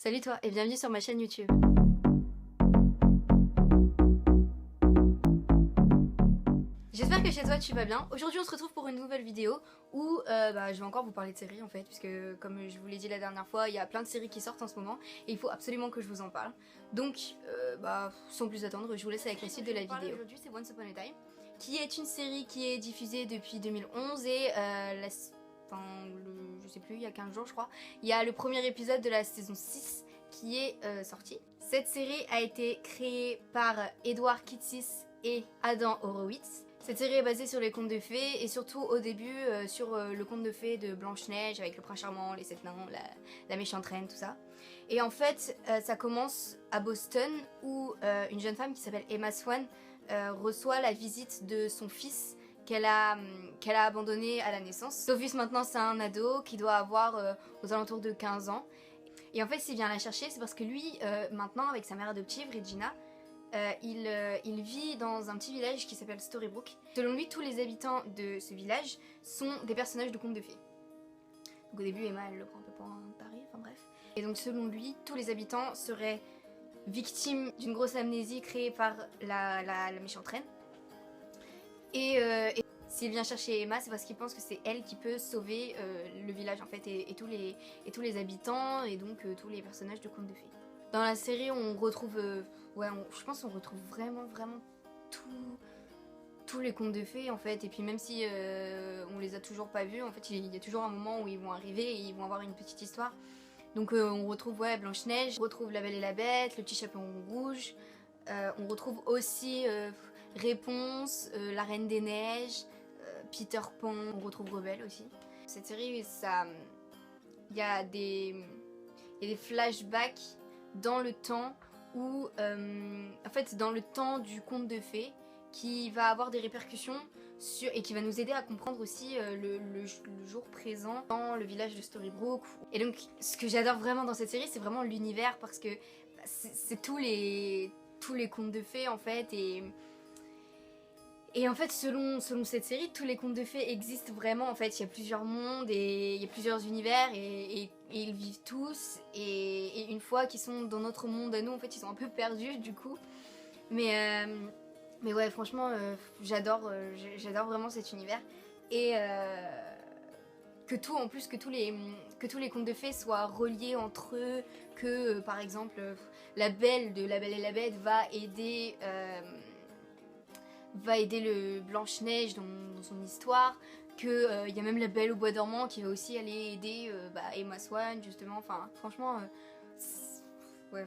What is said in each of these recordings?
Salut toi et bienvenue sur ma chaîne YouTube. J'espère que chez toi tu vas bien. Aujourd'hui on se retrouve pour une nouvelle vidéo où je vais encore vous parler de séries en fait, puisque comme je vous l'ai dit la dernière fois, il y a plein de séries qui sortent en ce moment et il faut absolument que je vous en parle. Donc sans plus attendre, je vous laisse avec la suite de la vidéo. Aujourd'hui c'est Once Upon a Time, qui est une série qui est diffusée depuis 2011 et je sais plus, il y a 15 jours je crois, il y a le premier épisode de la saison 6 qui est sorti. Cette série a été créée par Edward Kitsis et Adam Horowitz. Cette série est basée sur les contes de fées et surtout au début sur le conte de fées de Blanche-Neige avec le prince charmant, les 7 nains, la méchante reine, tout ça. Et en fait ça commence à Boston où une jeune femme qui s'appelle Emma Swan reçoit la visite de son fils qu'elle a abandonné à la naissance. Son fils maintenant c'est un ado qui doit avoir aux alentours de 15 ans. Et en fait s'il vient la chercher c'est parce que lui maintenant avec sa mère adoptive Regina, il vit dans un petit village qui s'appelle Storybrooke. Selon lui, tous les habitants de ce village sont des personnages de contes de fées. Donc au début, Emma, elle le prend un peu pour un taré, enfin bref. Et donc selon lui, tous les habitants seraient victimes d'une grosse amnésie créée par la méchante reine. Et s'il vient chercher Emma, c'est parce qu'il pense que c'est elle qui peut sauver le village en fait, et tous les habitants, et donc tous les personnages de contes de fées. Dans la série, on retrouve, je pense qu'on retrouve vraiment tous les contes de fées en fait. Et puis même si on les a toujours pas vus, en fait, il y a toujours un moment où ils vont arriver et ils vont avoir une petite histoire. Donc on retrouve Blanche-Neige, on retrouve La Belle et la Bête, Le Petit Chaperon Rouge. On retrouve aussi Réponse, La Reine des Neiges, Peter Pan. On retrouve Rebelle aussi. Cette série, il y a des flashbacks dans le temps où, en fait, dans le temps du conte de fées, qui va avoir des répercussions et qui va nous aider à comprendre aussi le jour présent dans le village de Storybrooke. Et donc, ce que j'adore vraiment dans cette série, c'est vraiment l'univers, parce que c'est tous les contes de fées en fait, et en fait, selon cette série, tous les contes de fées existent vraiment. En fait, il y a plusieurs mondes et il y a plusieurs univers et ils vivent tous. Et une fois qu'ils sont dans notre monde à nous, en fait, ils sont un peu perdus du coup. Mais ouais, franchement, j'adore vraiment cet univers. Et que tous les contes de fées soient reliés entre eux. Que par exemple, la Belle de La Belle et la Bête va aider le Blanche-Neige dans son histoire, que y a même la Belle au Bois dormant qui va aussi aller aider Emma Swan justement. Enfin franchement,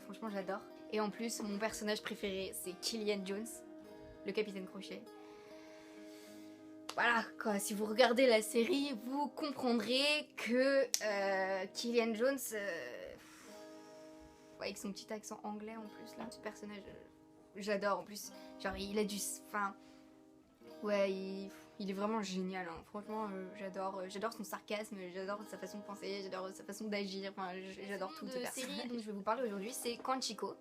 franchement j'adore. Et en plus mon personnage préféré c'est Killian Jones, le Capitaine Crochet. Voilà quoi, si vous regardez la série vous comprendrez que Killian Jones, avec son petit accent anglais en plus là, ce personnage j'adore. En plus genre il a du... Enfin ouais, il est vraiment génial hein. Franchement j'adore son sarcasme, j'adore sa façon de penser, j'adore sa façon d'agir, enfin j'adore tout ce personnage. La série dont je vais vous parler aujourd'hui c'est Quantico,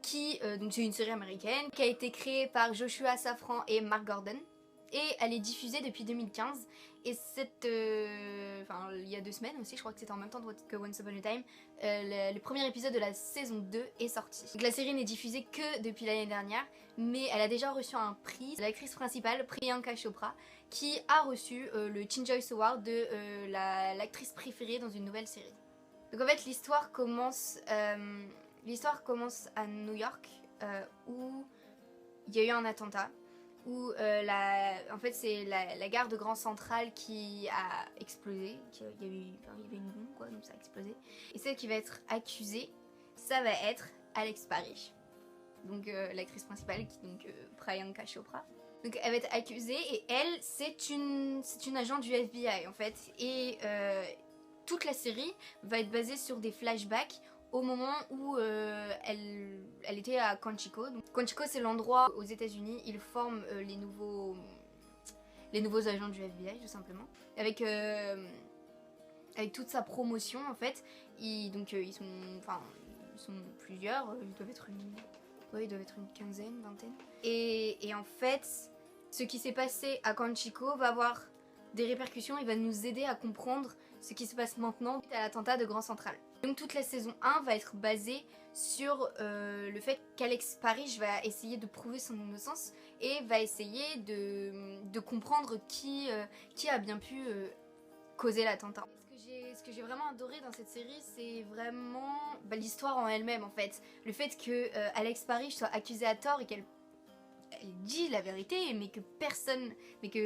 qui donc c'est une série américaine qui a été créée par Joshua Safran et Mark Gordon. Et elle est diffusée depuis 2015. Et il y a 2 semaines aussi, je crois que c'était en même temps que Once Upon a Time, le premier épisode de la saison 2 est sorti. Donc la série n'est diffusée que depuis l'année dernière, mais elle a déjà reçu un prix. L'actrice principale, Priyanka Chopra, qui a reçu le Teen Choice Award de l'actrice préférée dans une nouvelle série. Donc en fait l'histoire commence à New York, où il y a eu un attentat. Où en fait c'est la gare de Grand Central qui a explosé, il y avait une bombe quoi, donc ça a explosé. Et celle qui va être accusée, ça va être Alex Parrish, donc l'actrice principale qui donc Priyanka Chopra. Donc elle va être accusée et elle c'est une agent du FBI en fait, et toute la série va être basée sur des flashbacks au moment où elle était à Quantico. Donc, Quantico c'est l'endroit aux États-Unis, ils forment les nouveaux agents du FBI tout simplement. Avec toute sa promotion en fait, ils sont plusieurs, ils doivent être une quinzaine, vingtaine. Et en fait, ce qui s'est passé à Quantico va avoir des répercussions, il va nous aider à comprendre ce qui se passe maintenant suite à l'attentat de Grand Central. Donc toute la saison 1 va être basée sur le fait qu'Alex Parrish va essayer de prouver son innocence et va essayer de comprendre qui a bien pu causer l'attentat. Ce que j'ai vraiment adoré dans cette série, c'est vraiment l'histoire en elle-même en fait. Le fait que Alex Parrish soit accusée à tort et qu'elle dit la vérité, mais que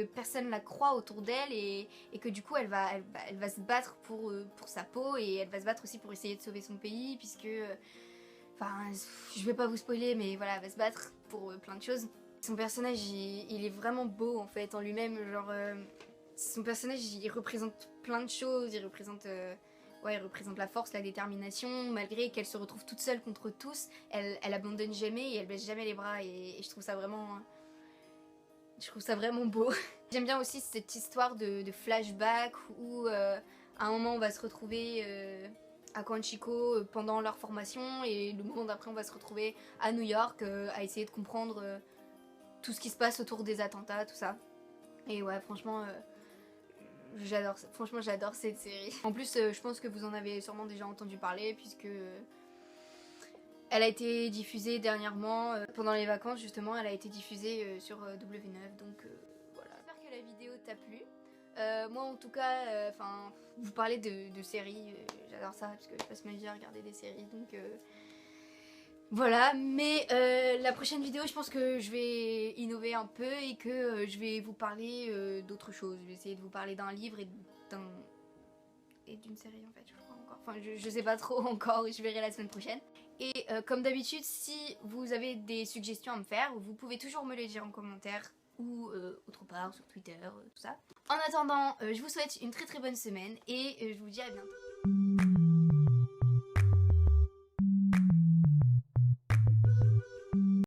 personne la croit autour d'elle et que du coup elle va se battre pour sa peau et elle va se battre aussi pour essayer de sauver son pays puisque, enfin, je vais pas vous spoiler, mais voilà, elle va se battre pour plein de choses. Son personnage, il est vraiment beau en fait en lui-même, genre son personnage il représente plein de choses, il représente la force, la détermination, malgré qu'elle se retrouve toute seule contre tous, elle abandonne jamais et elle baisse jamais les bras et je trouve ça vraiment beau. J'aime bien aussi cette histoire de flashback où à un moment on va se retrouver à Quantico pendant leur formation et le moment d'après on va se retrouver à New York à essayer de comprendre tout ce qui se passe autour des attentats, tout ça. Et ouais, franchement, j'adore cette série. En plus, je pense que vous en avez sûrement déjà entendu parler puisque elle a été diffusée dernièrement, pendant les vacances justement, elle a été diffusée sur W9, donc voilà. J'espère que la vidéo t'a plu. Moi en tout cas, vous parlez de séries, j'adore ça parce que je passe ma vie à regarder des séries, donc voilà. Mais la prochaine vidéo, je pense que je vais innover un peu et que je vais vous parler d'autre chose. Je vais essayer de vous parler d'un livre et d'une série en fait, je crois encore. Enfin, je sais pas trop encore, je verrai la semaine prochaine. Et comme d'habitude, si vous avez des suggestions à me faire, vous pouvez toujours me les dire en commentaire ou autre part, sur Twitter, tout ça. En attendant, je vous souhaite une très très bonne semaine et je vous dis à bientôt.